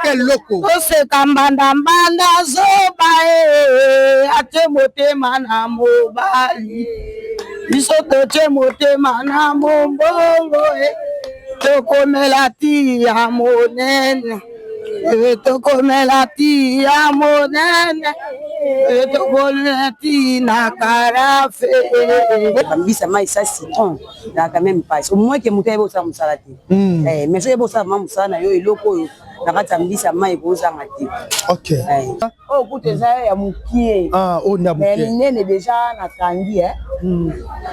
quel loco? Oh, c'est Kambanda Mbanda Zobae, Atemote Manamobali. Isotoche Mote Manamobongo, Tokomelati Amonene. Tokomelati Amonene. Tokomelati Nakarafe. Bambisa mai ça citron, na quand même pas. Au moins que muté bo sa musalati. Mais c'est bo sa musana yo iloko nakata mbisa mai ko za ngati. OK. Oh kute za ya mukie. Ah, oh na mukie. Mais nene déjà na kangi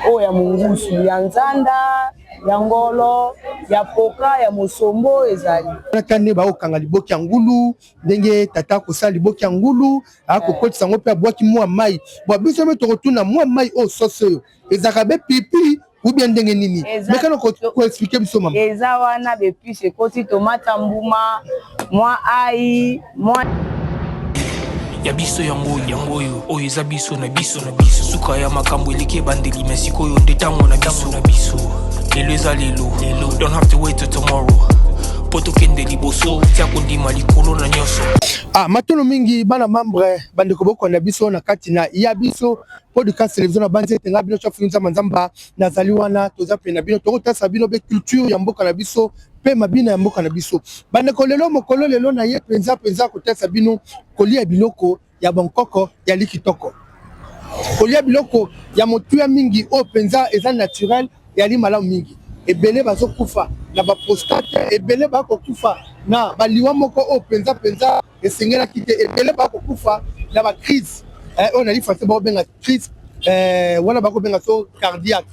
Oh ya mungusu ya nzanda, ya ngolo, ya poka, ya musombo ezali. Nakane ba okanga liboki ngulu, ndenge tata ko sa liboki ngulu, akokotisa ngo pe abwaki mwa mai. Bo biso me to retourna mwa mai o soso. Ezakabe pipi ou bien ndenge nini. Mais quand on expliquer biso maman. Eza wana be plus ekoti tomate mbuma, mwa ai, mwa ya biso yango oyo eza biso na biso suka ya makambo eleke bandeli mesiko yo ndetango na biso lelo eza lelo don't have to wait till tomorrow poto kende liboso tia kondima likolo na nyoso matono mingi bana membre bandeko boko na biso na kati na ya biso podcast television na banze tenga bino cha funza manzamba nazali wana toza pe na bino tokota bino be culture ya mboka na biso pe mabina ya mboka na biso bandeko lelo mokolo lelo na ye penza kotesa bino kolia biloko ya bankoko ya likitoko kolia biloko ya motuya mingi o penza eza naturel ya limala mingi ebele bazokufa na ba prostate ebele bakokufa na baliwa moko o penza esengela kite ebele bakokufa na ba crise on a dit français ba benga crise wana bako benga so cardiaque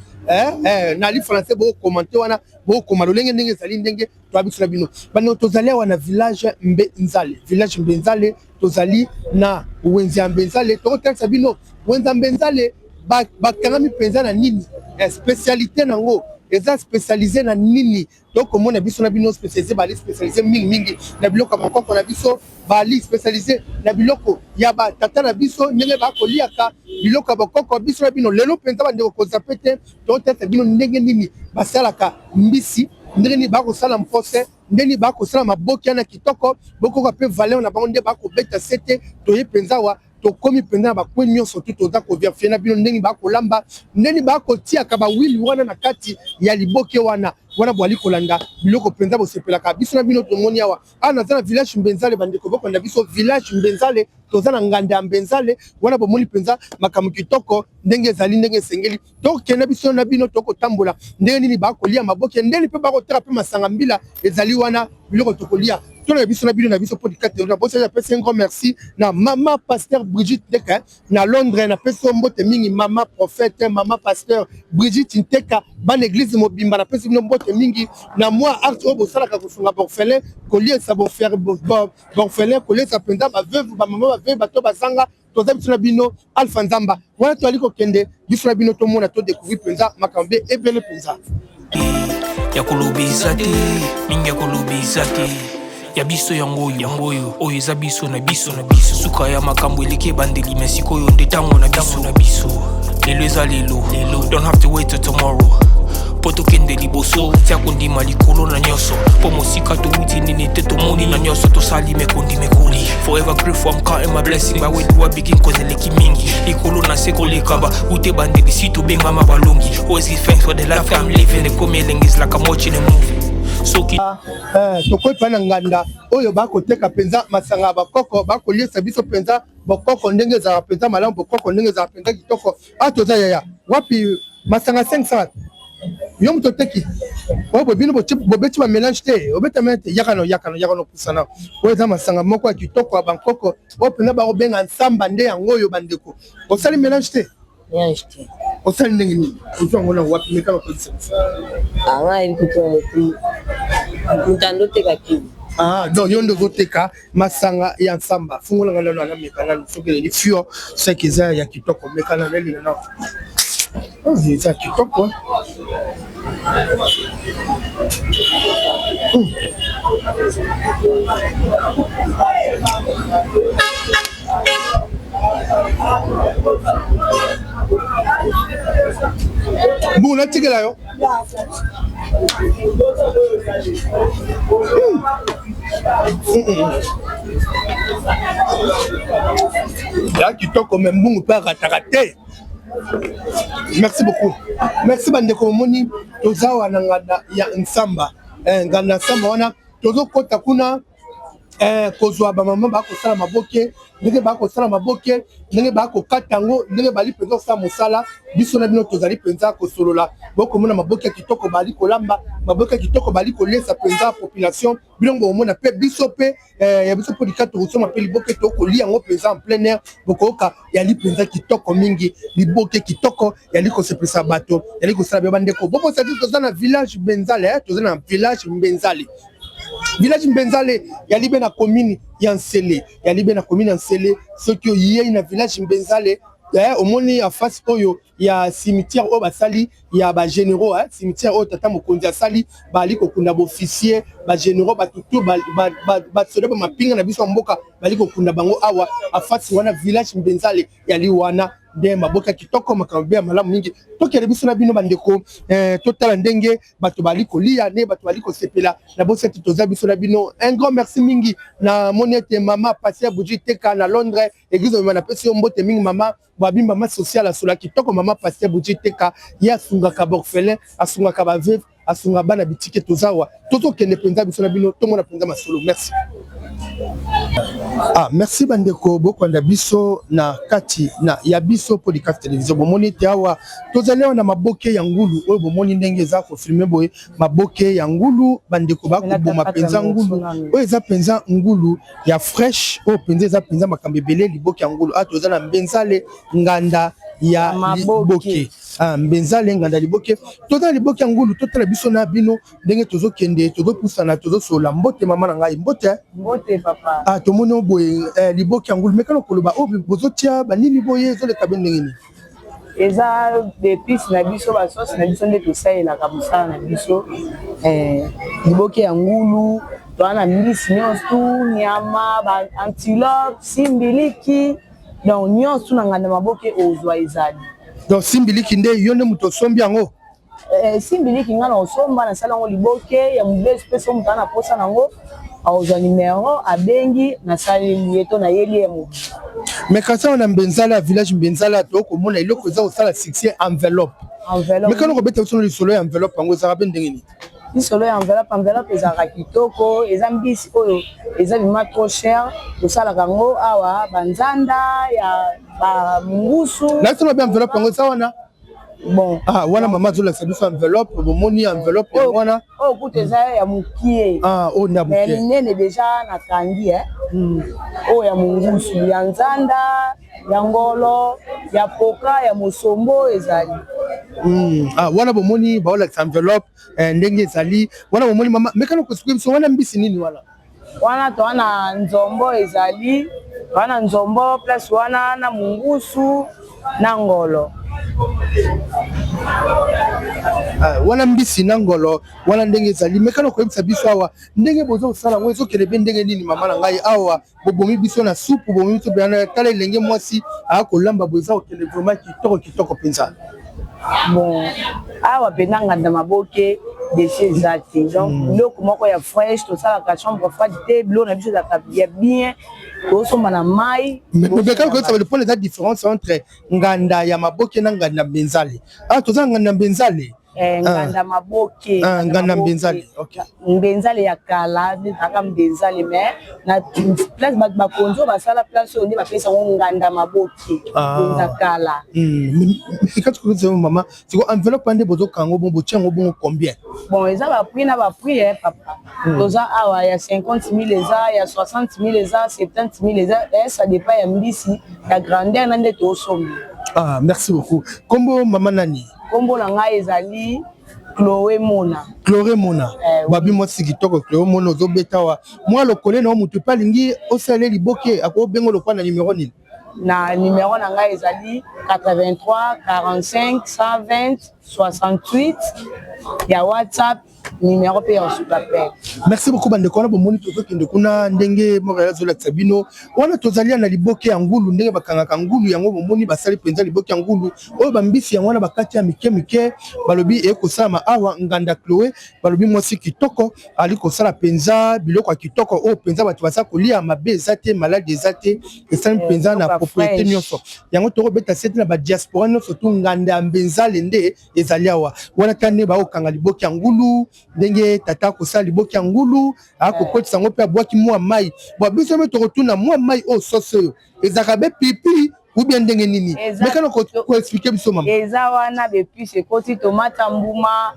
na li français bo commenter wana bo komalo ndenge ezali ndenge to abisula bino bano tozali wana village Mbenzale tozali na wenzi ya Mbenzale to tesa bino wenzi ya Mbenzale bakangami penza na nini spécialité nango eza spécialisé na nini donc komona biso na bino spécialisé bali spécialisé mingi na biloko bakoko na biso bali spécialisé na biloko ya ba tata na biso ndenge bakoliaka biloko bakoko biso na bino lelo penza bandeko kozapete to tete bino ndenge nini basalaka mbisi ndenge nini bakosala mfose ndenge nini bakosala maboki na kitoko boko pe valeur na bango nde bakobeta sete toye penza wa tokomi penza na bakwe nyonso tu toza ko vérifier na bino ndenge bakolamba ndenge bakotiaka ba wili wana na kati ya liboke wana bwali kolanda biloko penza bosepelaka biso na bino tomoni awa naza na village Mbenzale bandeko boko na biso village Mbenzale toza na nganda ya Mbenzale wana bomoni penza makamu kitoko ndenge ezali ndenge esengeli tokende biso na bino tokotambola ndenge nini bakolia maboke ndenge pe bakotera pe masanga mbila ezali wana biloko tokolia tona biso na bino na biso podcast na bosa ya pesa un grand merci na mama pasteur Brigitte Nteka na Londres na pesa mbote mingi mama prophète mama pasteur Brigitte Nteka ban église mobimba na pesa bino mbote mingi na moi art obo sala ka kufunga orphelin coller sa orphelin coller sa penda ba veuve ba mama ba veuve bato bazanga toza biso na bino Alpha Nzamba wana to aliko kende biso na bino to mona to découvrir penza makambe ebele penza ya kolobisa te mingi ya kolobisa te ya biso yango oyo eza biso na biso suka ya makambo eleke bandeli mesiko yo ndetango na biso lelo eza lelo don't have to wait till tomorrow poto kende liboso tia kondima likolo na nyoso po mosika to wuti nini te tomoni na nyoso tosali mekoli forever grateful I'm counting my blessing by when I begin cause eleki mingi likolo na seko lekaba ute bandeli si to benga mabalongi always give thanks for the life I'm living the coming is like I'm watching a movie soki tokoi pana nganda oyo bakoteka penza masanga bakoko bakoliesa biso penza bakoko ndenge za penza malamu bakoko ndenge za penza kitoko toza yaya wapi masanga 500 yo mutoteki obo bino bobeti ba mélange te obeta mete yakano pusana oza masanga moko ya kitoko ya bankoko opena ba obenga nsamba nde yango oyo bandeko osali mélange te osali ndenge nini uzongona wapi mekana kodisa mutando teka ki donc yondo zoteka masanga ya nsamba fungola ngalo na mekana sokele ni fio sekiza ya kitoko mekana leli na c'est kitoko Buna tigela yo Ya kitoko mbungu pa ratarate. Merci beaucoup. Merci bandeko moni tozawa na nganda ya Nsamba. Nganda Nsamba wana tozo kota kuna kozwa ba mama ba ko sala maboke, ndenge ba ko sala maboke, ndenge ba ko katango, ndenge bali penza sa musala, biso na bino tozali penza ko solola. Boko mona maboke kitoko bali kolamba, maboke kitoko bali kolesa penza population, bilongo mona pe biso pe ya biso po dikato rusoma pe liboke to ko lia ngo penza en plein air, boko ka ya li penza kitoko mingi, liboke kitoko ya li ko se pesa bato, ya li ko sala bandeko. Boko sa tozana village Benzale, tozana village Benzale. Village Mbenzale ya libe na commune ya Nsele, ya libe na commune ya Nsele, soki oye na village Mbenzale omoni ya face oyo ya cimetière o basali ya ba généraux cimetière o tata mokonzi asali bali kokunda ba officier ba généraux batutu ba soda ba mapinga na biso mboka bali kokunda bango awa a face wana village Mbenzale ya liwana de maboka kitoko makambe ya malamu mingi tokele biso na bino bandeko totala ndenge bato bali kolia ne bato bali kosepela na bosa toza biso na bino. Un grand merci mingi na monete mama Passia Bougie Teka na Londres église na pesi mbote mingi mama babi mama social asola kitoko mama Passia Bougie Teka ya sunga ka orphelin asunga ka ba veuve asunga bana bitike tozawa toto kende penza biso na bino to mona penza masolo. Merci. Merci bandeko bokwanda biso na kati na ya biso podcast télévision bomoni te awa tozali na maboke ya ngulu oyo bomoni ndenge za ko filmer boye maboke ya ngulu bandeko bakoboma penza ngulu oyo eza penza ngulu ya fresh oyo penza eza penza makambe belé liboke ya ngulu tozala na Mbenzale nganda ya liboke Mbenzale nganda liboke tozala liboke ya ngulu totala biso na bino ndenge tozokende tozopusana tozosola mbote mama na ngai mbote papa tomoni boye liboke ya ngulu mekano koloba oyo bozotia banini boye ezoleka be ndenge nini eza d'épices na biso basosi na biso nde tosalelaka mosala na biso liboke ya ngulu toana mbisi nyonso nyama ba antilope simbiliki donc nyonso na nganda maboke ozwa ezali donc simbiliki nde yo nde moto osombi yango simbiliki nga na osomba na sala yango liboke ya mobesi mpe so moto ana posa nango aozwa numero abengi na sali yeto na yeli ya mobi mais kasi wana Mbenzale ya village Mbenzale tokomona eloko eza kosala succès enveloppe mais kana kobeta biso lisolo ya enveloppe yango ezaka mpe ndenge nini lisolo ya enveloppe ezalaka kitoko eza mbisi oyo eza bima trop cher tosalaka yango awa banzanda ya bamungusu nasona be enveloppe yango eza wana bon wana mama azolakisa biso enveloppe bomoni enveloppe wana oyo kuta eza ya mokie oyo na mais minene deja nakangi oyo ya mungusu ya nzanda ya ngolo ya poka ya mosombo ezali wana bomoni baolakisa enveloppe ndenge ezali wana bomoni mama mekana kosuki biso wana mbisi nini wana to wana nzombo ezali wana nzombo plus wana na mungusu na ngolo wana mbisi na ngolo wana ndenge ezali mekana koyebisa biso awa ndenge boza kosala yango ezokele mpe ndenge nini mama na ngai awa bobomi biso na supu bobomi biso tala elenge mwasi akolamba boza kokende vraiment kitoko mpenza bon awa mpenza nganda maboke desi eza te donc biloko moko ya fresh tosalaka chambre froide te biloko na biso ezalaka ya bien tosomba na mai mekana koyebisa lepona eza différence entre nganda ya maboke na nganda Mbenzale toza nganda Mbenzale nganda maboke nganda Mbenzale okay Mbenzale ya kala ezalaka Mbenzale mais na place bakonzi oyo basala place oyo nde bapesa yango nganda maboke eza kala kati koyebisa mama siko enveloppe nde bozokango bon botia yango bongo combien bon eza baprix na baprix papa toza awa ya 50 000 eza ya 60 000 eza 70 000 eza ça dépend ya mbisi ya grandeur na nde tosombi merci beaucoup kombo mama nani kombo na ngai ezali Chloé Mona babi mwasi kitoko Chloé Mona ozobeta wa mwa lokole na mutu pa lingi osale liboke akobengo lokwa na numéro nini na numéro na ngai ezali 83 45 120 68 ya WhatsApp numéro pe ya super. Merci beaucoup bande kona bo moni tozo kende kuna ndenge Montréal zola tsabino wana tozalia na liboke ya ngulu ndenge bakanga ngulu yango bo moni basali penza liboke ya ngulu oyo bambisi yango na bakati ya mike balobi ekosama awa nganda Chloé balobi mwasi kitoko ali kosala penza biloko ya kitoko oyo penza bato basa kolia mabe ezate malade ezate esali penza na propriété nyonso yango toko beta sete na ba diaspora nyonso to nganda ya mbenzale nde ezali awa wana tane ba okanga liboke ya ngulu ndenge tata kosala liboke ya ngulu akokotisa ngo pe abwaki mwa mai bo biso me tokotuna mwa mai o soso yo ezaka be pipi ou bien ndenge nini mekana ko expliquer biso mama eza wana be puis ekoti tomate mbuma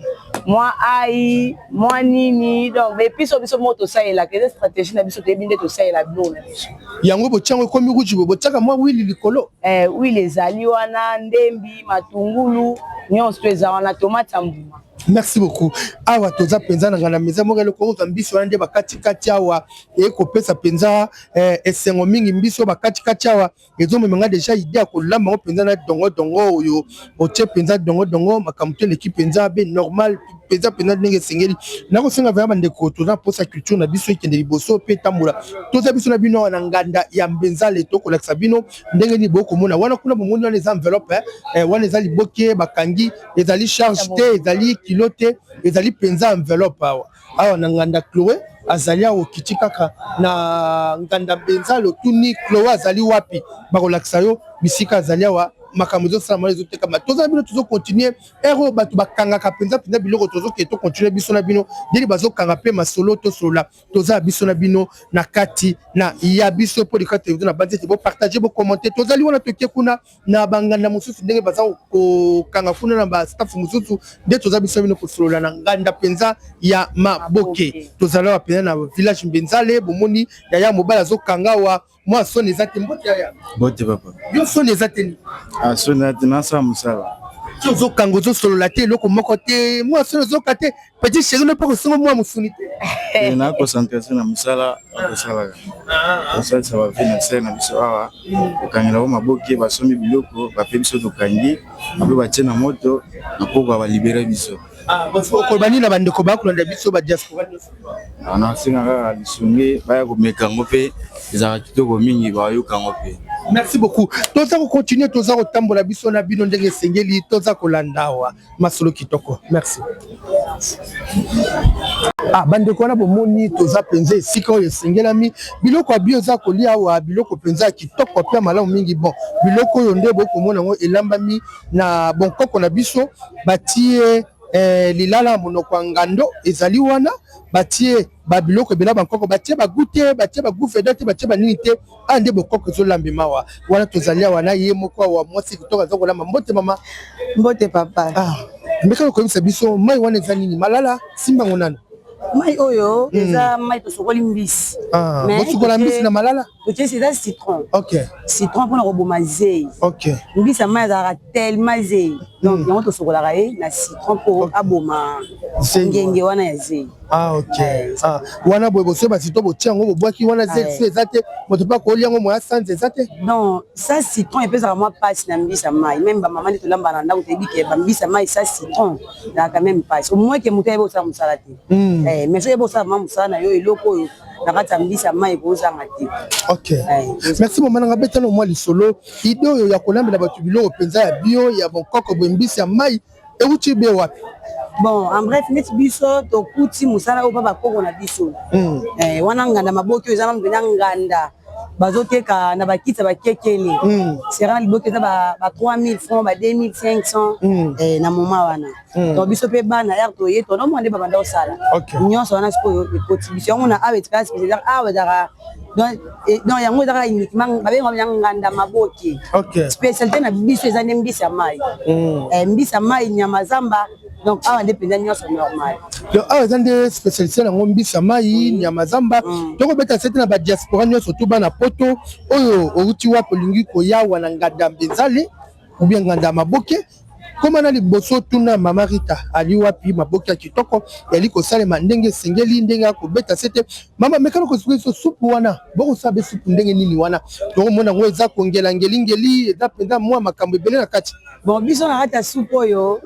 mwa ai mwa nini donc be puis biso moto saela que stratégie na biso tebinde to saela bilo na biso yango bochango komi ruji botaka mwa wili likolo wili ezali wana ndembi matungulu nyonso eza wana tomate mbuma. Merci beaucoup. Awa toza penza na ngana meza mokelo ko zambiso ande bakati kati awa eko pesa penza esengo mingi mbiso bakati kati awa ezo memenga déjà idée ko lamba penza na dongo oyo oche penza dongo makamto l'équipe penza be normal penza penza ndenge sengeli nako senga vraiment ndeko toza posa culture na biso ikende liboso pe tambola toza biso na bino na nganda ya mbenzale to ko laksa bino ndenge ni boko mona wana kuna bomoni wana les enveloppes wana ezali boke bakangi ezali charge te ezali kilote ezali penza enveloppe awa na nganda Chloé azali awo kitikaka na nganda mbenzale otuni Chloé azali wapi bakolakisa yo bisika azali awa makambo ezosala mwana ezotekama toza bino tozo continuer ero bato bakangaka penza biloko tozoke to continuer biso na bino ndeni bazokanga pe masolo tosolola toza biso na bino na kati na ya biso po dika television na banze bo partager bo commenter tozali wana toke kuna na banganda mosusu ndenge baza kokanga kuna na ba staff mosusu nde toza biso bino kosolola na nganda penza ya maboke tozala wa penza na village mbenzale bomoni ya mobala zokanga wa moi soni ezate mbote ya bote papa yo soni ezate ah soni ezate na sa musala zo kango zo solo la te loko moko te moi soni zo kate petit chéri ne pas ko moi musuni te na concentration na musala akosala ça ça va venir c'est na biso awa okangela maboke basomi biloko ba pe biso tokangi abe ba tena moto na poko ba libérer biso parce que bani na bandeko bakulanda biso ba diaspora ana singa lisungi baya komekango pe ezaka kitoko mingi bayokango pe. Merci beaucoup. Toza ko continuer toza ko tambola biso na bino ndenge sengeli toza ko landawa masolo kitoko. Merci. Bandeko na bomoni toza penza esika oyo esengelami biloko abio za kolia wa biloko penza kitoko pia malamu mingi bon biloko oyo nde bokomona ngo elambami na bonkoko na biso batie lilala monoko ngando ezali wana batie babiloko ebela bankoko batie bagute batie bagufedate batie banini te ande bokoko ezolambi mawa wana tozali wana ye moko wa mwasi kutoka zokolamba mbote mama mbote papa mbeka koyebisa biso mai wana eza nini malala simbango nani mai oyo eza mai tosokoli mbisi bosukola mbisi na malala totiesi eza citron ok citron mpona koboma zei ok mbisi ya mai ezalaka tellement zei donc yango tosokolaka ye na citron mpo aboma ngenge wana ya zei ok wana boye boso basito botia yango bobwaki wana zei eza te moto mpe akolia yango moya sanze eza te non sa citron epesaka mwa mpasi na mbisi ya mai meme bamama nde tolamba na ndako toyebi ke bambisi ya mai sa citron ezalaka meme mpasi omweke moto ayebi osala mosala te mais soki ebosala mwa mosala na yo eloko oyo na kati ya mbisi ya mai ekozanga te. Ok, merci mama nanga betana mwa lisolo ide oyo ya kolambela bato biloko penza ya bio ya bonkoko boye mbisi ya mai euti be wapi bon en bref neti biso tokuti mosala oyo mpa bakoko na biso wana nganda maboki oyo eza na mpena nganda bazoteka na bakiti ya bakekele sera liboki eza ba 3000 francs ba 2500 na moma wana donc biso mpe bana yar toye tonomwa nde babanda kosala nyonso wana sikoyo ekoti biso yango na awa etikala spécial awa ezaka donc yango ezaka uniquement babenga ya nganda maboki spécialité na biso eza nde mbisi ya mai mbisi ya mai nyama zamba donc awa nde mpenza nyonso normal donc awa eza nde spécialité nango mbisi ya mai nyama zamba tokobeta sete na badiaspora nyonso to bana poto oyo outi wapi olingi koyawa na nganda mbenzale ou bien nganda maboke Comment na liboso tuna Mama Rita ali wapi maboki ya kitoko yali kosalema ndenge sengeli ndenge ko beta sete mama mekano ko supu wana boko sabe supu ndenge nini wana to mona ngo eza kongela ngeli eza penda mwa makambo ebele na kati. Bon biso na kati ya supu oyo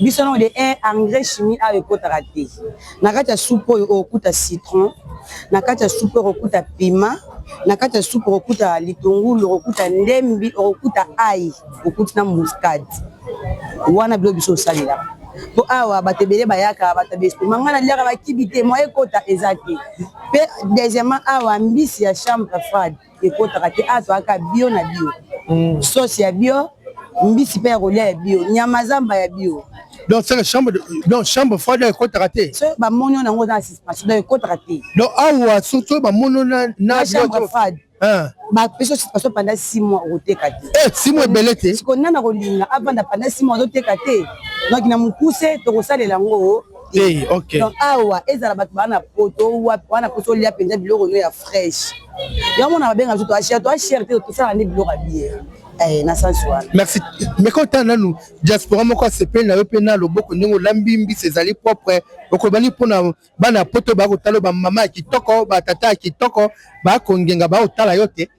biso na de un engrais chimique a ekotaka te na kati ya supu oyo okuta citron na kati ya supu okuta piment na kati ya supu okuta litungulu okuta ndembi okuta ai okuta na muscade wana bilo biso salela po awa batebele bayaka batabesi mangana liaka bakibite mo ekota ezate pe deuxièmement awa mbisi ya chambre froide ekotaka te ato aka bio na bio sauce ya bio mbisi pe ya kolia ya bio nyama zamba ya bio. Donc c'est la chambre froide ekotaka te so ba monyo nango na suspension donc ekotaka te donc awa surtout ba mono na chambre froide ba peso suspension pendant 6 mois oteka te 6 mois belé te siko nana kolinga avant pendant 6 mois oteka te donc na mukuse to kosalela ngo OK donc awa ezala bato bana poto wana poto lia penza biloko no ya fresh yango na babenga to acheter te to sala ne biloko bien na sanswa. Merci. Mais quand on a nous diaspora moko sepel na yope na loboko ndingo lambi mbisi ezali propre okobani pona bana poto ba kotalo ba mama kitoko ba tata kitoko ba kongenga ba otala yote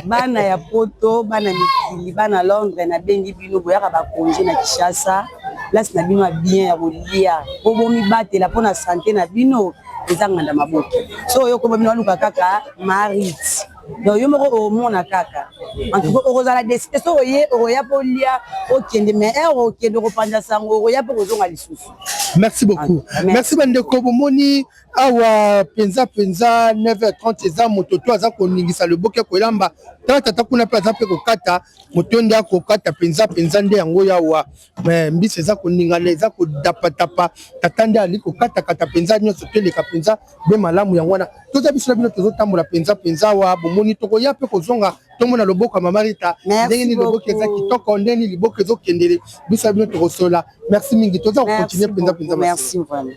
bana ya poto bana mikili bana Londres na bengi bino boyaka ba congé na Kinshasa place na bino bien ya kolia obomi batela pona santé na bino ezanga na maboki so yo ko bino luka kaka marit donc yo moko o mona kaka en tout cas ozala décider so oye oya polia okende mais okende ko panja sango oya po kozonga lisusu. Merci beaucoup. Merci bandeko bomoni awa penza 9h30 eza mototo aza koningisa le boke ko lamba tata kuna pe aza pe ko kata motondi ako kata penza nde yango yawa mais mbisi eza koningana eza ko dapatapa tatande ali ko kata penza nyonso tele ka penza be malamu yango wana toza biso bino tozo tambola penza wa bomoni toko ya pe ko zonga tomona loboko Mama Rita ndenge ni loboko eza kitoko ndeni liboko ezo kendele biso bino toko sola. Merci mingi toza continuer penza. Merci vraiment.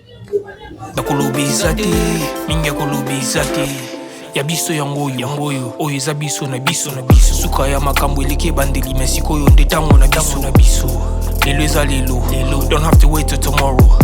Nakolobiza te mingi kolobiza te ya biso yango oyo eza biso na biso suka ya makambo eleke bandeli mesiko yo ndetango na biso lelo eza lelo don't have to wait till tomorrow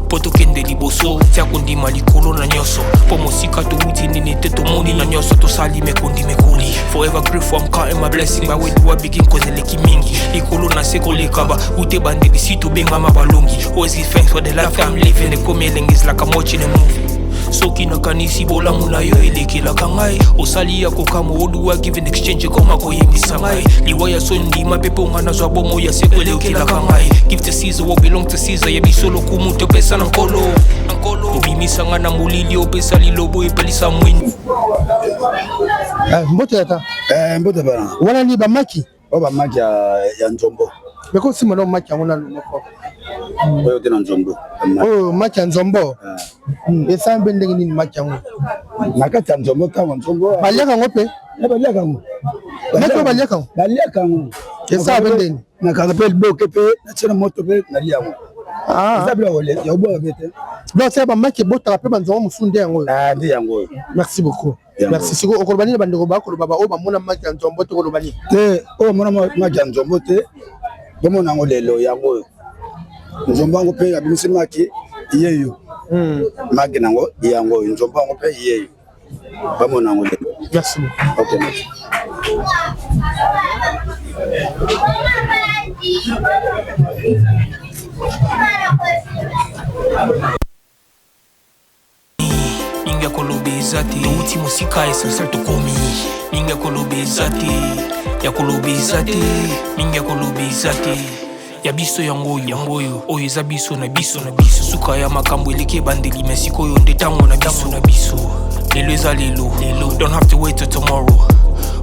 poto kende liboso tia kondima likolo na nyoso po mosika to uti nini te to moni na nyoso to sali mekondi mekoli forever grateful I'm counting my blessing by way do I begin cause eleki mingi likolo na seko lekaba ute bandeli sito benga mabalongi always give thanks for the life I'm living the coming is like I'm watching a movie soki nakanisi bolamu na yo elekelaka ngai osali ya kokama oduwa give in exchange koma koyebisa ngai liwaya so ndima pepe onga nazwa bomo ya seko elekelaka ngai give to Caesar what belong to Caesar yebiso lokumu topesa na nkolo obimisanga na molili opesa lilobo epelisa mwini mbote yata mbote bana wana ni bamaki bamaki ya Nzombo meko sima no maki yango na lumoko oyo te na Nzombo oh maki ya Nzombo esa mbe ndenge nini maki yango na kati ya Nzombo tango Nzombo baliaka ngo pe baliaka ngo baliaka ngo esa mbe ndenge na kanga boke pe na tsena moto pe na liango esa bila ole ya ubwa bete donc c'est ba maki botaka pe banzongo musunde yango ndi yango. Merci beaucoup. Merci siko okolobani na bandeko ba kolobaba o ba mona maki ya Nzombo te kolobani te o mona maki ya Nzombo te bomona ngo lelo yango Nzombo ngo pe abimisi maki yeyo maki nango yango Nzombo ngo pe yeyo bamona ngo lelo. Merci. OK merci. Minga kolobeza te touti mosika essentiel tokomi minga kolobeza te ya kolobeza te minga kolobeza te ya biso yango oyo eza biso na biso suka ya makambo eleke bandeli mesiko yo ndetango na biso lelo eza lelo don't have to wait till tomorrow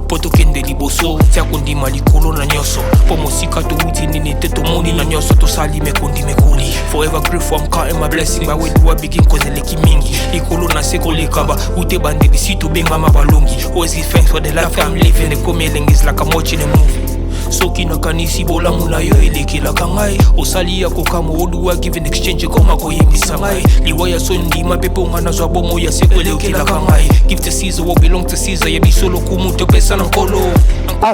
poto kende liboso tia kondima likolo na nyoso po mosika to uti nini te to moni na nyoso to sali mekondi mekoli forever grateful I'm counting my blessing by way do I begin cause eleki mingi likolo na seko lekaba ute bandeli sito benga mabalongi always give thanks for the life I'm living the coming is like I'm watching a movie soki nakanisi bolamu na yo elekelaka ngai osali ya kokama oduwa give an exchange koma koyebisa ngai liwa ya so ndima mpe mponga nazwa bomo ya seko elekelaka ngai give to Caesar what belong to Caesar ya biso lokumu topesa na nkolo.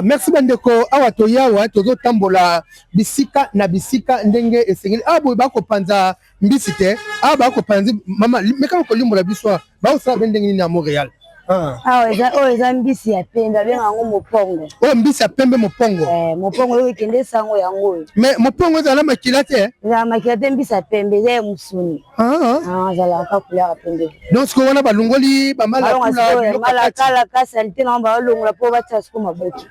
Merci bandeko awa toyawa tozotambola bisika na bisika ndenge esengeli boye bakopanza mbisi te bakopanza mama mekana kolimbola biso baosala ndenge nini na Montréal. Eza mbisi ya pembe abengango mopongo. Mbisi ya pembe mopongo. Mopongo oyo ekende sango yango. Mais mopongo ezala makila te. Ezala makila te mbisi ya pembe eza musuni. Ezala ka couleur ya pembe. Donc siko wana balungoli bamala kula malakala ka salite na balongola po batia siko maboki.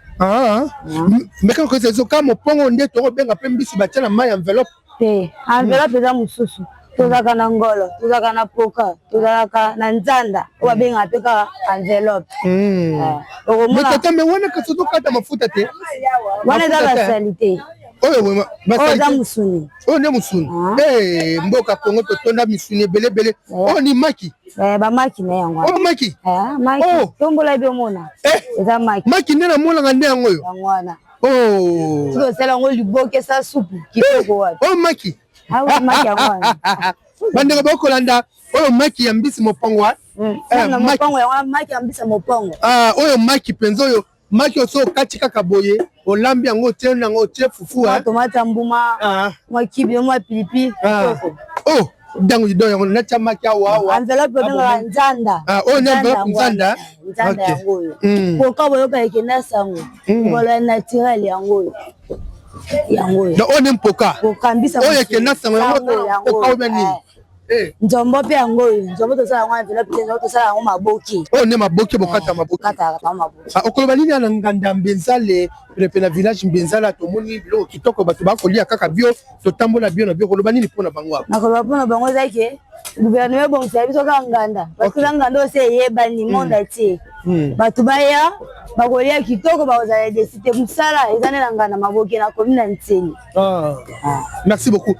Mekana ko ezo ka mopongo nde to benga pe mbisi batia na mai enveloppe. Enveloppe eza mususu. Tozaka na ngolo, tozaka na poka, tozaka na nzanda, oba benga pe ka enveloppe. Mais tata me wana ka soto kata mafuta te. Wana eza la salite. Oza musuni. Ne musuni. Mboka Kongo to tonda misuni belebele. Ni maki. Ba maki na yango. Maki. Maki. Tombola be mona. Eza maki. Maki nena mola ngande yango yo. Yangwana. Tiko sala ngo liboke sa soupe kitoko wapi. Maki. Maki yangwana. Bandeko bakolanda oyo maki ya mbisi mopongo wa. Mopongo yango maki ya mbisi mopongo. Oyo maki penzo oyo maki oso kati kaka boye olambi yango te nango te fufu tomate mbuma mwa kibi mwa pilipili dango dido yango na chamaki awa enveloppe benga nzanda ne enveloppe nzanda yango poka boyo ka ekena sango ngolo naturel yango do ne mpoka mbisa oyo ekena sango yango poka obeni njombo pe yango njombo to sala ngwa enveloppe te to sala ngwa maboki ne maboki bokata maboki okoloba nini na nganda mbenzale pena village mbenzala to moni bilo kitoko bato bakolia kaka bio to tambola bio na bio koloba nini pona bango na koloba pona bango zake gouvernement bon service ka nganda parce que nganda ose yeba ni monde ati bato baya bakolia kitoko bazala desite musala ezane na nganda maboki na commune Nteni. Merci beaucoup.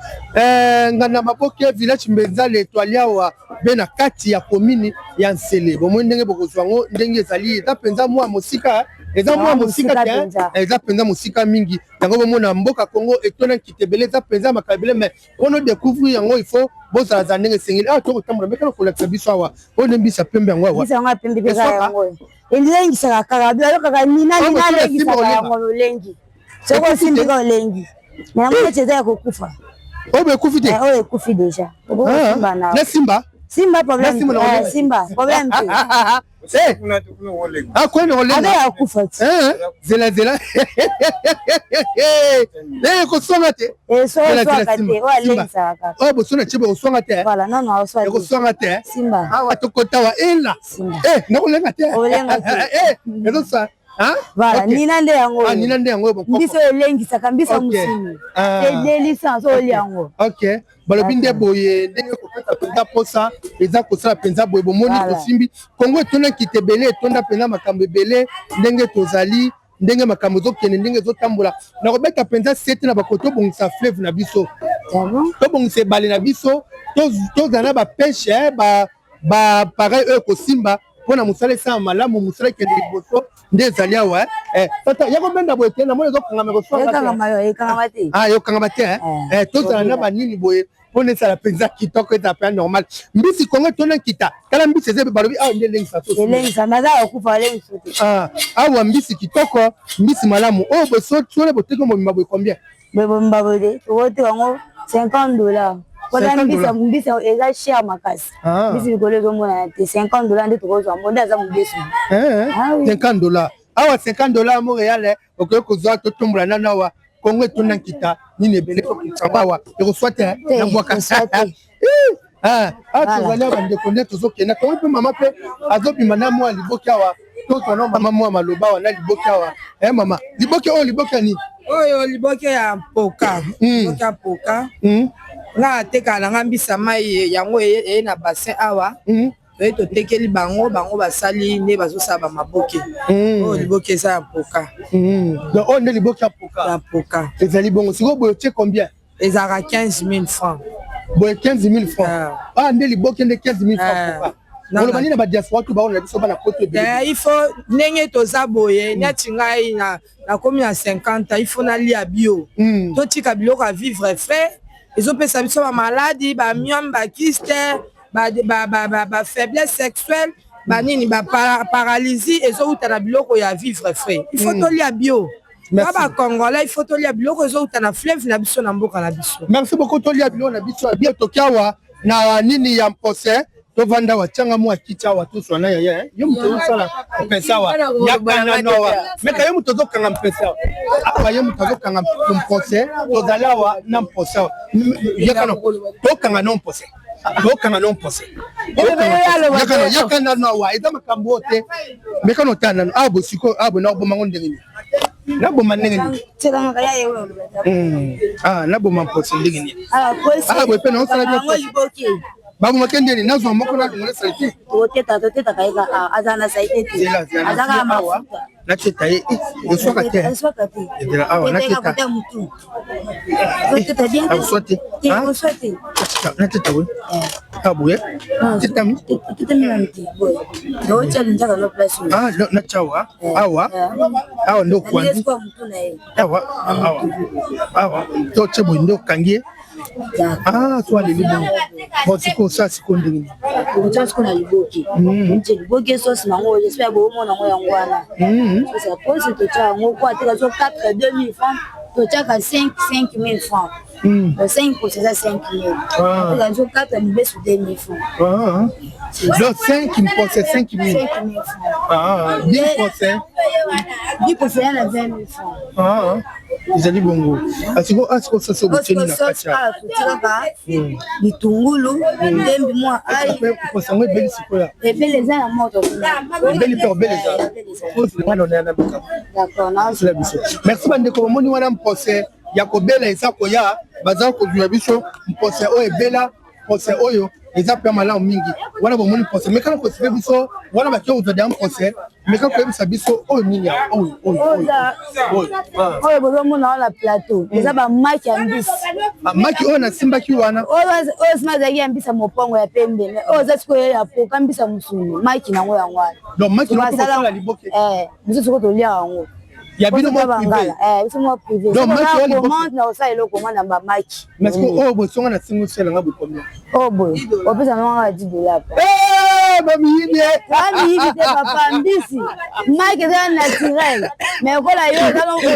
Nganda maboki village mbenzale etoilia wa bena kati ya commune ya Nsele bomo ndenge bokozwango ndenge ezali eta penza mwa mosika eza mwa mosika te eza penza mosika mingi yango bomona mboka Congo etona kitebele eza penza makabele mais ono découvrir yango il faut bozala za ndenge sengeli to kotambola mekana kolakisa biso awa ono mbisa pembe yango awa mbisa yango pembe pesa yango elengi saka kaka bio kaka nina lengi saka yango lengi soko simbi ko lengi na mwe tete ya kokufa obe kufi te kufi deja na simba problème simba problème kwani olenga akufa zela kosonga te bosona chibe kosonga te kosonga te awa tokota wa ela nakolenga te ezosa voilà nina nde yango biso elengisaka mbisa musini edelisa so oli yango balobi nde boye ndenge kopesa penza posa eza kosala penza boye bomoni kosimbi Kongo etonda kitebele etonda penza makambo ebele ndenge tozali ndenge makambo ezokende ndenge ezotambola na kobeta penza sete na bakoto tobongisa fleuve na biso tobongisa ebale na biso tozala na bapeshe pareil oyo kosimba mpona mosala esala malamu mosala ekende liboso nde ezali awa tata ya kobenda boye te namoni ezokangama yokangama te tozala na banini boye mpona esala mpenza kitoko ezala mpenza normal mbisi Kongo etona nkita kala mbisi eze balobi awa nde elengisa awa mbisi kitoko mbisi malamu oyo bosole boteki mobimba boye combien bobimba boye tokoteka yango $50 kota mbisa eza cher makasi mbisi likolo ezomona te $50 nde tokozwa mbonde aza mobesu $50 awa $50 Montréal okoki kozwa totombola nano awa Kongo etona nkita nini ebele kokitanga awa ekoswa te na bwaka tozali awa bandeko nde tozokenda tongo mpe mama mpe azobima na mwa liboki awa tozwana mama mwa maloba awa na liboki awa mama liboki oyo liboki ya nini oyo liboki ya mpoka liboki ya mpoka nga ateka na nga mbisa mai yango eye na bassin awa toye totekeli bango basali nde bazosala bamaboke oyo liboki eza ya mpoka oyo nde liboki ya mpoka ezali bongo sikoyo boye otie combien ezalaka 15 000 francs boye 15 000 francs nde liboki nde 15 000 francs oloba nini ba diaspora to baona biso bana kote ebele il faut ndenge toza boye neti ngai nakomi na 50 il faut nalia bio totika biloko ya vivre frais ezopesa biso bamaladi bamiome bakiste bafaiblesse sexuelle banini baparalysie ezouta na biloko ya vivre frais il faut tolia bio ba bakongolais il faut tolia biloko ezouta na fleuve na biso na mboka na biso. Merci beaucoup tolia biloko na biso ya bio tokiawa na nini ya mpose tovanda wachanga mwa kicha watu swana ya yo mtu sala pesa wa yakana noa meka yo mtu zokanga mpesa apa yo mtu zokanga mpose tozalawa na mpose yakana tokanga no mpose tokanga no mpose yakana noa ida makambo te meka no tana abo siko abo na obo mango ndengini nabo manengini nabo mpose ndengini abo pe no sala babu makendeli nazo moko na ngole saiti toteta kaika azana saiti azaka mafuta na teta esoka te edela awa na teta toteta bien awsoti awsoti na teta we abuye teta mi mti boy do challenge ka no place na chawa awa ndo kwandi awa to chebo ndo kangie toi les libons bon c'est quoi ça c'est condamné c'est qu'on a liboki c'est liboki sauce nango j'espère bon mon nango yangwana ça pose tout ça ngo quoi tu as 4 2000 francs tu as 5 000 francs 5 pour ça 5 000 tu as 4 000 sur 2000 francs donc 5 qui me possède 5 000 francs 10 pour ça na 20 000 francs izali bongo asiko sasa boteni na kacha bitungulu ndembi mwa ai posangwe beli sikoya ebele za na moto beli pe beli za pose na wana na bika d'accord na c'est la biso merci bande ko moni wana mpose ya kobela eza koya baza ko jua biso mpose o ebela mpose oyo eza pe malamu mingi wana bomoni mpose mekana ko sibe biso wana bakyo uzada mpose meka ko ebisa biso oyo nini ya oyo bozo mona wala plateau eza ba maki ya mbisi maki oyo na simba ki wana oyo sima zaki ya mbisa mopongo ya pembe oyo za siko ya poka mbisa musunu maki nango ya ngwana donc maki na ko sala liboke biso siko to lia yango ya bino mo privé biso mo privé donc maki oyo commande na osala eloko mwana ba maki mais ko oyo bosonga na singo sela ngabo combien boy opesa nanga $10 mami yini te papa mbisi maki eza naturel mais kola yo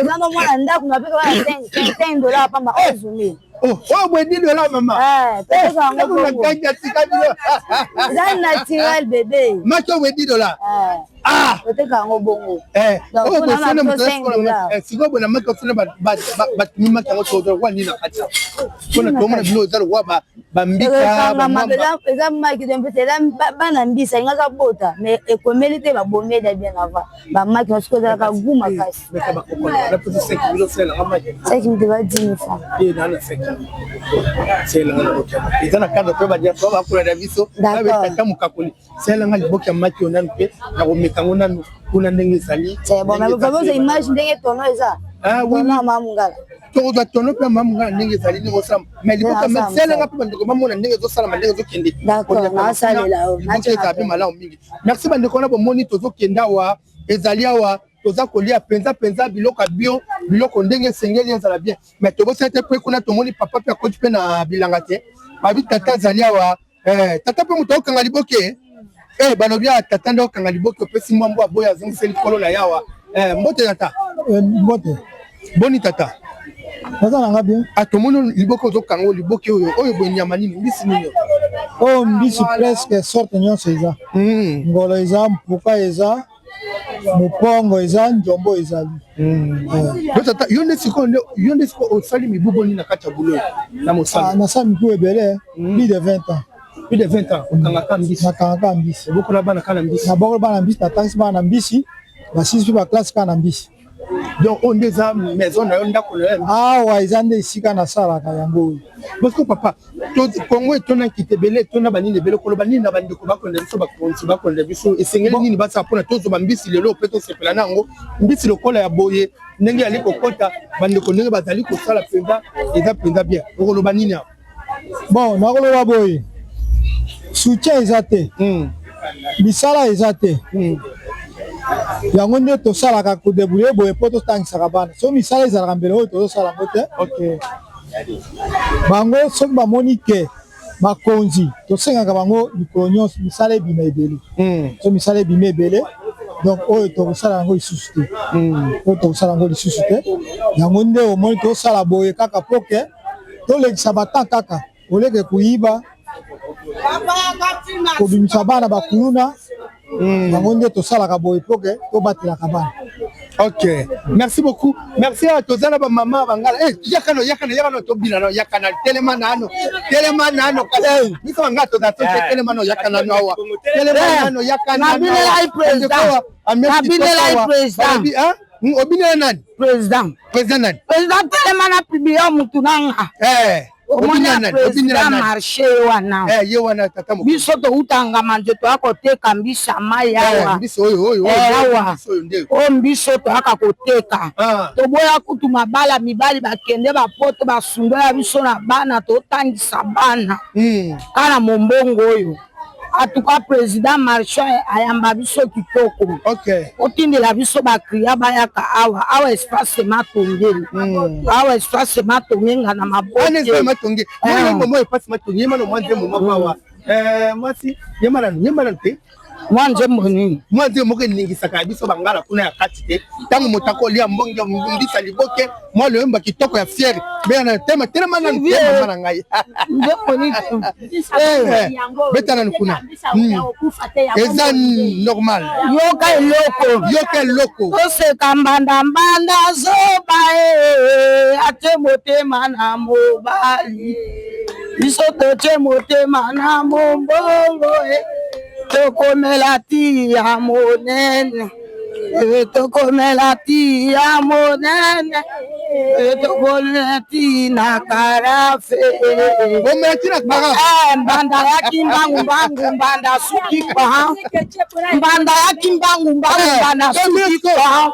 ozano mwana ndako na pesa $5 pamba ozumi boy $10 mama pesa yango eza naturel bébé maki oyo $10 oteka yango bongo sikoyo bona maki ofuna batumi maki yango tozowa nini na kati mpona tomona bino eza lokwa bambika eza maki tempesa eza bana mbisa alingaka bota mais ekomeli te babomeli ya bien avant bamaki na sikoyo ezalaka gu makasi 5 000 ba 10 000 francs eza na kanda mpe badiaspora bakola na biso abetaka mokakoli selanga liboki ya maki oyo nanu mpe nakomeka yango nanu kuna ndenge ezali image ndenge tono eza tono mamungala tokozwa tono mpe mamungala ndenge ezali ndenge osala mais liboki ya selanga mpe bandeko bamona ndenge ezosalama ndenge ezokende ezala malamu mingi merci bandeko na bomoni tozokende awa ezali awa toza kolia penza biloko ya bio biloko ndenge esengeli ezala bien mais tobosala te mpe kuna tomoni papa mpe akoti mpe na bilanga te babi tata azali awa tata mpe moto akokanga liboke balobi ya tata nde okanga liboke opesi mwa mbwa boyo azongiseli kolo na yawa mbote tata mbote boni tata naza nanga bien tomoni liboke ozokanga liboke oyo boye nyama nini mbisi nini oyo mbisi presque sorte nyonso eza ngolo eza mpuka eza mopongo eza njombo ezali tata yo nde sikoyo osali mibu boni na kati ya bulo na mosala nasala mibu ebele plus de 20 ans plus de 20 ans okangaka mbisi nakangaka mbisi obokola bana kaka na mbisi nabokola bana mbisi natangisi bana na mbisi basisi mpe baklase kaka na mbisi donc oyo nde eza maison na yo ndako na yo awa eza nde esika nasalaka yango oyo parce que papa kongo etonaki te ebele etona banini ebele koloba nini na bandeko bakonda biso bakonzi bakonda biso esengeli nini basala mpona tozoba mbisi lelo mpe tosepela na yango mbisi lokola ya boye ndenge yali kokota bandeko ndenge bazali kosala mpenza eza mpenza bien okoloba nini awa bon nakoloba boye soutien eza te misala eza te yango nde tosalaka kodebrouiller boye mpo totangisaka bana so misala ezalaka mbele oyo tozosala yango te bango soki bamoni ke bakonzi tosengaka bango mikolo nyonso misala ebima ebele so misala ebima ebele donc oyo tokosala yango lisusu te oyo tokosala yango lisusu te yango nde omoni tosala boye kaka mpo ke tolekisa batan kaka oleke koyiba kobimisa bana bakuluna yango nde tosalaka boye mpo ke tobatelaka bana. Ok, merci beaucoup. Merci à tous les mamans bangala. Eh, yakano tobina no yakana telemana no Ni ko ngato da telemano yakana no wa. Telemano yakana. Nabine la president. Nabine la president. Obine nani? President. President nani? President telemana publia mutunanga. President marché wana ye wana tata mo biso to utanga manje to akoteka mbisa mai awa biso oyo o mbiso to akakoteka to boya kutu mabala mibali bakende bapoto basundola biso na bana to tangisa bana kana mombongo oyo atuka president marché ayamba biso kitoko otindela biso bakria bayaka awa espace matongeli awa espace matongenga na maboke matonge mo espace matonge mano mwanze mo mawa mwasi yemana te mwanje mboni mwanje moke ningisaka biso bangala kuna ya kati te tangu motako lia mbongi mbisa liboke mwa leyemba kitoko ya fier be na tema telemana na ngai mboni betana kuna eza normal yoka eloko ose kambanda zoba ate motema na mobali biso tote motema na mombongo tokomela ti ya monene tokomela ti ya monene tokomela ti na karafe mbanda ya kimbangu mbanda suki kwa mbanda ya kimbangu mbanda suki kwa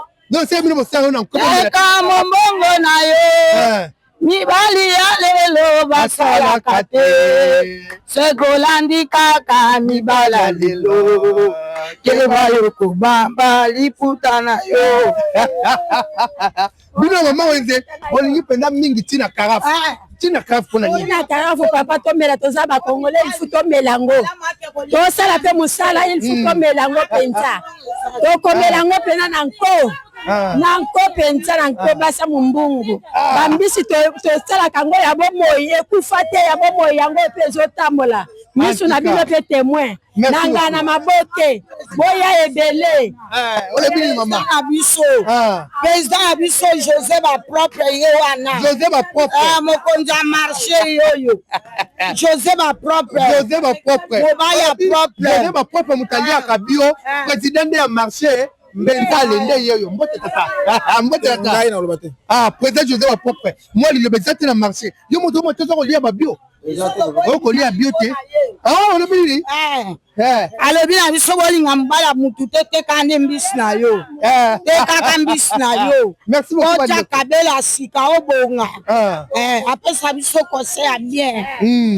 eka mombongo na yo mibali ya lelo basalaka te sekolandi kaka mibala lelo keba yo kobamba liputa na yo bino mama wenze olingi penda mingi tina karafu mpona nini tina karafu papa tomela toza bakongole ifu tomelango tosala mpe mosala ifu tomelango mpenza tokomelango mpena na nko na nko penza na nko basa mumbungu bambisi tosalaka ngo ya bomoi ekufa te ya bomoi yango mpe ezotambola misu na bino mpe témoin nanga na maboke boya ebele na biso président ya biso José bapropre ye wana mokonzi ya marché yoyo José bapropre mutaliaka bio président ya marché mbenzale nde yeyo mbote tata président José bapropre moi liloba eza te na marché yo moto mo toza kolia babio okolia bio te olobili alobi na biso bolinga mbala mutu te tekande mbisi na yo tekaka mbisi na yo otya kabela sika obonga apesa biso conseil ya bien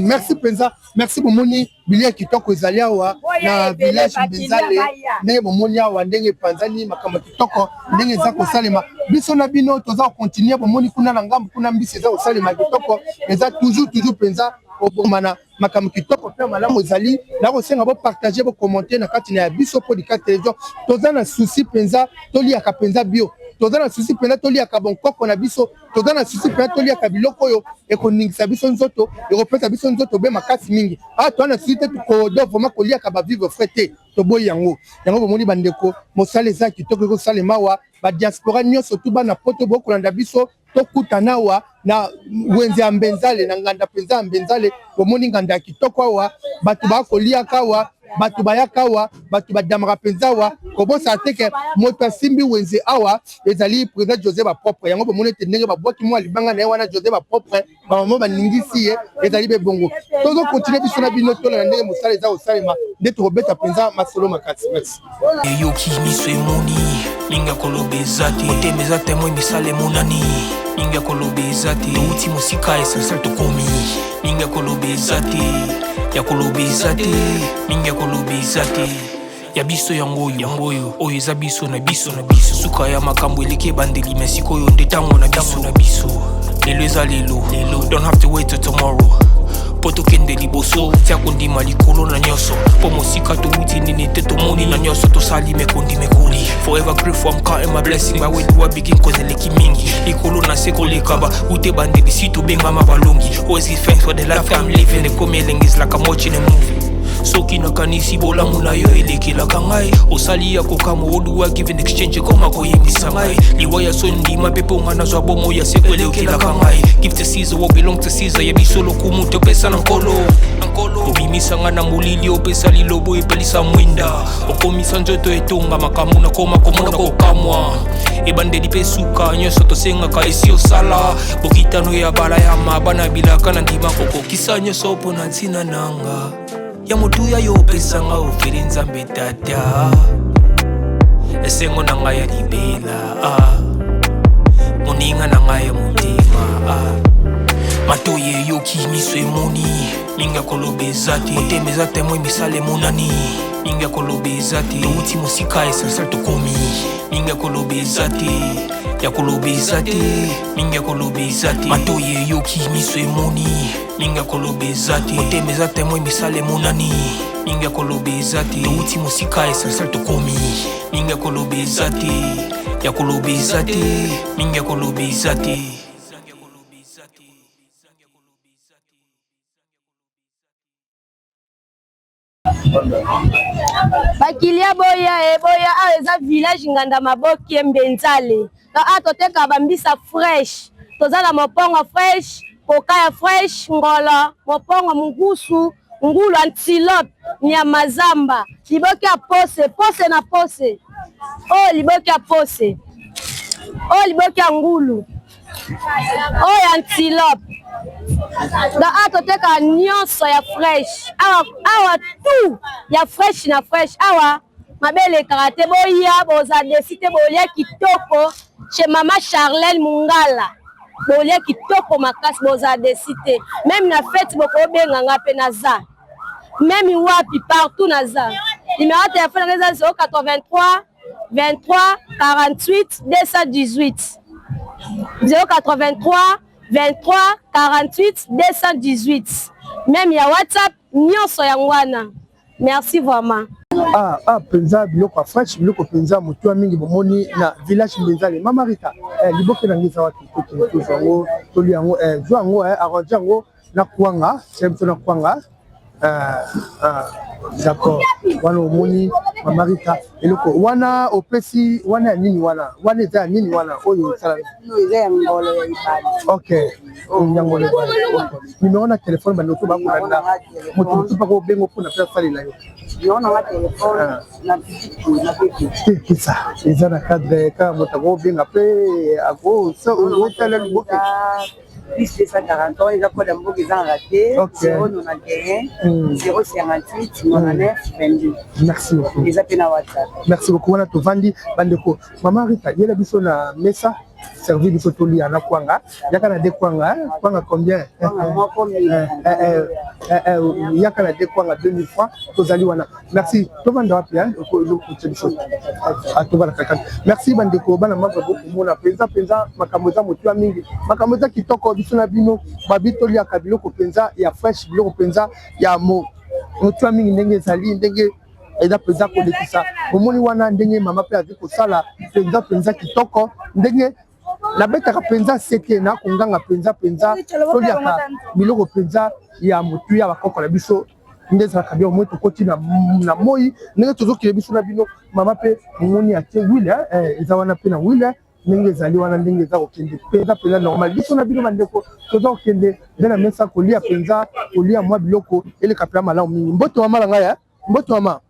merci mpenza merci bomoni bilia kitoko ezali awa na village mbenzale ndenge bomoni awa ndenge epanzani makambo kitoko ndenge eza kosalema biso na bino toza kokontinue bomoni kuna na ngambu kuna mbisi eza kosalema kitoko eza toujours mpenza obomana makambo kitoko mpe malamu ezali na kosenga bopartage bokommente na kati na ya biso podcast télévision toza na susi mpenza toliaka mpenza bio toza na susi mpenza toliaka bonkoko na biso toza na susi mpenza toliaka biloko oyo ekoningisa biso nzoto ekopesa biso nzoto be makasi mingi toza na susi te tokodo vraimen koliaka bavivre frais te toboyi yango bomoni bandeko mosala eza kitoko ekosalema awa badiaspora nyonso tu bana poto bokolanda biso tokutana awa na wenze ya mbenzale na nganda mpenza ya mbenzale bomoni nganda ya kitoko awa bato bakoliaka awa bato bayaka awa bato badamaka mpenza awa kobosala teke moto asimbi wenze awa ezali président José bapropre yango bomoni ete ndenge babwaki mwa libanga na ye wana José bapropre bamama baningisi ye ezali bebongo tozokontinue biso na bino tolo na ndenge mosala eza kosalema nde tokobeta mpenza masolo makasi merci eyoki miso emoni linga koloba eza te motema eza temo misala emonani linga koloba eza te outi mosika esansel tokomi linga koloba eza te ya kolobeza te mingi ya kolobeza te ya biso yangoyo oyo eza biso na biso suka ya makambo eleki ebandeli me sikoyo nde ntango na biso lelo eza lelo don't have to wait till tomorrow po tokende liboso tia kondima likolo na nyonso po mosika towuti nini te tomoni na nyonso tosali mekondima ekoli forever grateful I'm counting my blessing my way to a begin cause eleki mingi likolo na se koleka ba ute bandeli si tobengama balongi always give thanks for the life I'm living ekomi elenge is like I'm watching a movie soki nakanisi bolamu na yo elekelaka ngai osali ya kokamo oluwa give in exchange koma koyebisa ngai liwa ya so ndima mpe mpo nga nazwa bomo ya seko elekelaka ngai give to Caesar what belong to Caesar ya biso lokumu topesa na nkolo obimisanga na molili opesa lilobo epelisa mwinda okomisa nzoto etonga makambo na koma komona kokamwa ebandeli mpe suka nyonso tosengaka esi osala bokitano ya bala ya mabana bilaka na ndima kokokisa nyonso mpo na ntina nanga ya motuya yo opesanga ofere nzambe tata esengo na ngai ya libela moninga na ngai ya motema matoye eyoki miso emoni mingi ya kolobeza te motema eza temoi misala emonani mingi ya kolobeza te touti mosika esansel tokomi mingi ya kolobeza te ya kolobeza te mingi ya kolobeza te matoye eyoki miso emoni mingi ya kolobeza te motema eza temoi misala emonani mingi ya kolobeza te touti mosika esansel tokomi mingi ya kolobeza te ya kolobeza te mingi ya kolobeza te bakilia boya awa eza village nganda maboki mbenzale a toteka bambisa fresh tozala mopongo fresh kokaya fresh ngola mopongo mungusu ngulu antilope nyama zamba liboki ya pose na pose liboki ya pose liboki ya ngulu antilope a toteka nyonso ya fresh awa tu ya fresh na fresh awa mabele karate boya boza desite bolia kitoko chez mama Charlène Mungala bolia kitoko makasi boza desite même na fête boko benga ngape naza même wapi partout naza numéro de téléphone eza 083 23 48 218 083 23 48 218 même ya WhatsApp nyonso ya ngwana merci vraiment penza biloko ya fresh biloko penza motu mingi bomoni na village mbenzale mama Rita liboke na ngisa watu koki yango toli yango zo yango arrange yango na kwanga semto na kwanga d'accord wana omoni mama Rita eloko wana opesi wana ya nini wana eza ya nini wana oyo sala eza ya ngolo ya ibali okay nyangolo numéro na téléphone bandoko bakolanda moto motu pako bengo mpona mpe asalela yo yona wa telefone na petit kisa eza na cadre ka moto akobenga mpe akotala liboke plus 240 eza code ya mboka eza raté 091 058 99 22 merci beaucoup eza pe na WhatsApp merci beaucoup wana tovandi bandeko mama Rita yela biso na mesa servi biso tolia na kwanga yaka na de kwanga combien yaka na de kwanga 2000 francs tozali wana merci tovanda wapi tovanda kaka merci bandeko bana maka beaucoup mona penza makambo za motu mingi makambo za kitoko biso na bino babitoli ya biloko penza ya fresh biloko penza ya motu mingi ndenge ezali ndenge eza penza kolekisa omoni wana ndenge mama pe azi kosala penza kitoko ndenge nabetaka penza seke na konganga penza toliaka biloko penza ya motu ya bakoko na biso nde ezalaka bien omoi tokoti na moi ndenge tozokile biso na bino mama pe omoni atie wile eza wana pe na wile ndenge ezali wana ndenge eza kokende penza normal biso na bino bandeko toza kokende nde na mesa kolia penza kolia mwa biloko eleka mpe malamu mingi mboto mama na ngai mboto mama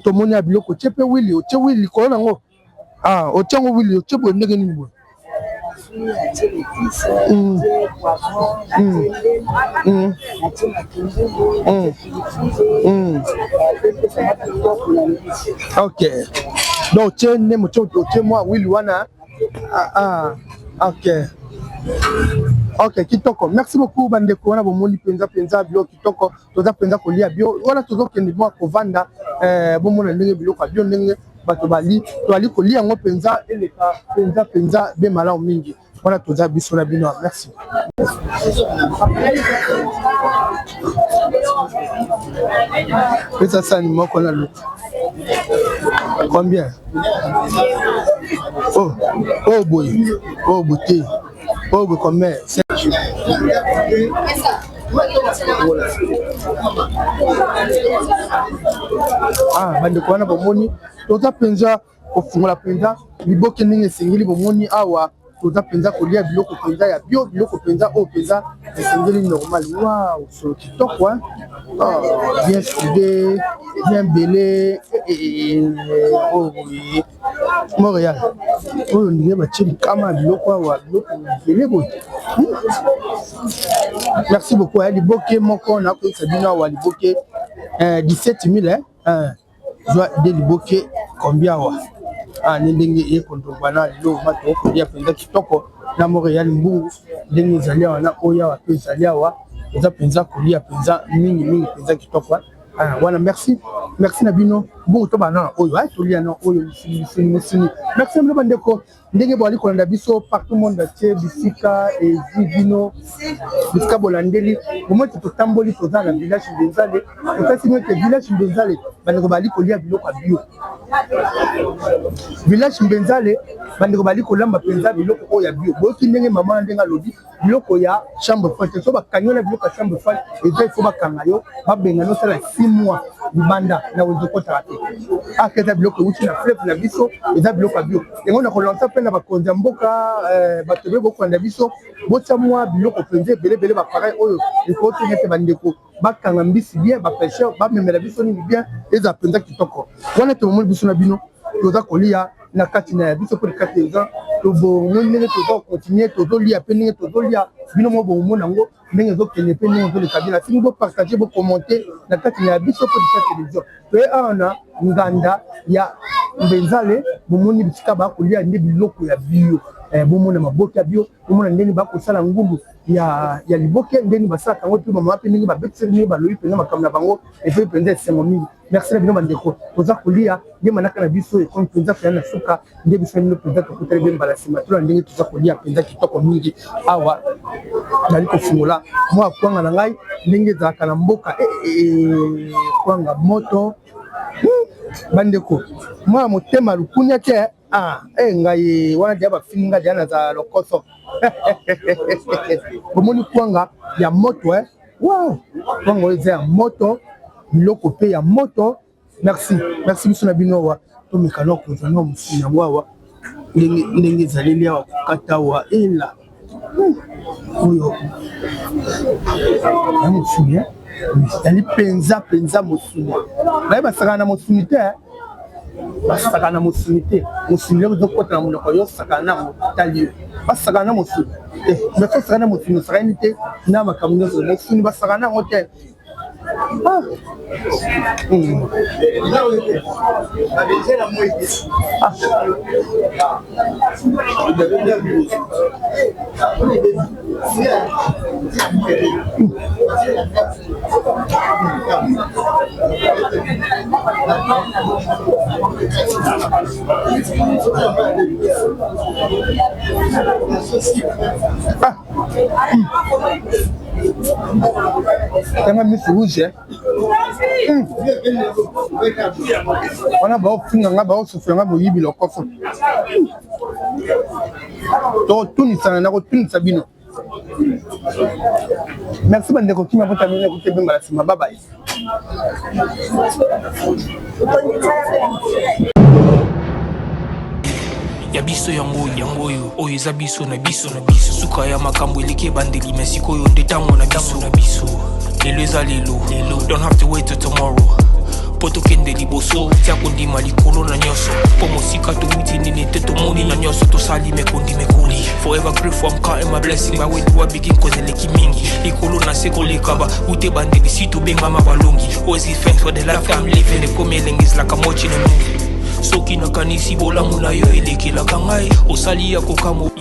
tomoni ya biloko otie pe wili otie wili likolo nango otie yango wili otie boye ndenge nini boye ok donc otie nde motie otie mwa wili wana ok Ok, kitoko. Merci beaucoup bandeko wana bomoni penza bio kitoko. Toza penza kolia bio. Wana tozo kende mo kovanda bomona ndenge biloko bio ndenge bato bali kolia ngo penza eleka penza be malamu mingi. Wana toza biso na bino. Merci. Pesa sani moko na lo. Combien? Oh boy. Oh beauté. Oh boy combien? Ah, bandeko wana bomoni toza penza kofungola penza liboke ndenge esengeli bomoni awa toza penza kolia biloko penza ya bio biloko penza o penza esengeli normal. Waouh, solo kitoko hein. Oh, bien soudé, bien belé. Oh oui. Montréal. Oh, ndenge bacheli kama biloko awa biloko belé boy. Merci beaucoup. Liboke moko na ko sabina awa liboke 17 000 hein. Joie de liboke combien awa? Ah, ndenge e kontrobana lelo mato kolia penza kitoko na Montréal mbungu ndenge zalia wana oya wa pe zalia wa eza penza kolia penza mingi penza kitoko. Ah, wana merci na bino mbungu to bana oyo ay tolia na oyo musini. Merci na bandeko ndenge bwali kolanda biso partout monde entier bisika et bino bisika bolandeli bomoti totamboli toza na village Mbenzale kasi mote village Mbenzale bandeko bali kolia biloko bio village Mbenzale bandeko bali kolamba penza biloko oya bio boki ndenge mama ndenga lobi biloko ya chambre forte so bakanyola biloko ya chambre forte eza ifo bakanga yo babenga no sala 6 mois libanda na ozokota ate akeza biloko uti na fleuve na biso eza biloko bio yango na kolansa pe na bakonzi ya mboka bato be bokwanda biso botya mwa biloko penza belebele bapareil oyo ekoti nete bandeko bakanga mbisi bien bapêcheur bamemela biso nini bien eza penza kitoko wana tomomoni biso na bino toza kolia na kati na biso po kati eza tobongo ndenge toza continuer tozolia pe ndenge tozolia bino mo bomona ngo ndenge ezokende pe ndenge tozoleka bien asingi bopartage bokommente na kati na biso po kati télévision pe ana nganda ya Mbenzale bomoni bisika bakolia nde biloko ya bio bomona maboke ya bio bomona ndenge bakosala ngumbu ya liboke ndenge basala kango pe mama pe ndenge babekiseli ndenge baloyi penza makambo na bango epe penza esengo mingi. Merci na bino bandeko toza kolia nde manaka na biso ekomi penza koya na suka nde biso bino penza tokutali be mbala nsima tola ndenge toza kolia penza kitoko mingi awa nali kofungola mwa kwanga na ngai ndenge ezalaka na mboka kwanga moto bandeko mwa motema lukunya te ngai wana dia bafinga dia na za lokoso bomoni kwanga ya moto wow kwanga eza ya moto biloko pe ya moto. Merci biso na bino wa to mikano ko zana musina yango wa ndenge zaleli awa kokata wa ela oyo ya musina ali penza musina baye basaka na musina te basaka na musina te musina ko zokota na monoko yo saka na motali basaka na musina mais to saka na musina saka ni te na makambo yo musina basaka na hotel. Tanga Miss Rouge. On a beau finir, on a beau souffrir, on a beau y le coffre. Tout ça, on a retenu Sabino. Merci bandeko qui m'a fait terminer écouter bien ma bye bye. Ya biso yango oyo eza biso na biso suka ya makambo eleke bandeli mesiko yo ndetango na biso lelo eza lelo don't have to wait till tomorrow poto kende liboso tia kondima likolo na nyoso po mosika tomuti nini te tomoni na nyoso tosali mekoli forever grateful I'm counting my blessing my way to a begin cause eleki mingi likolo na seko lekaba ute bandeli si tobenga mabalongi always give thanks for the life I'm living the coming is like I'm watching a movie soki nakanisi bolamu na yo elekelaka ngai osali ya kokamo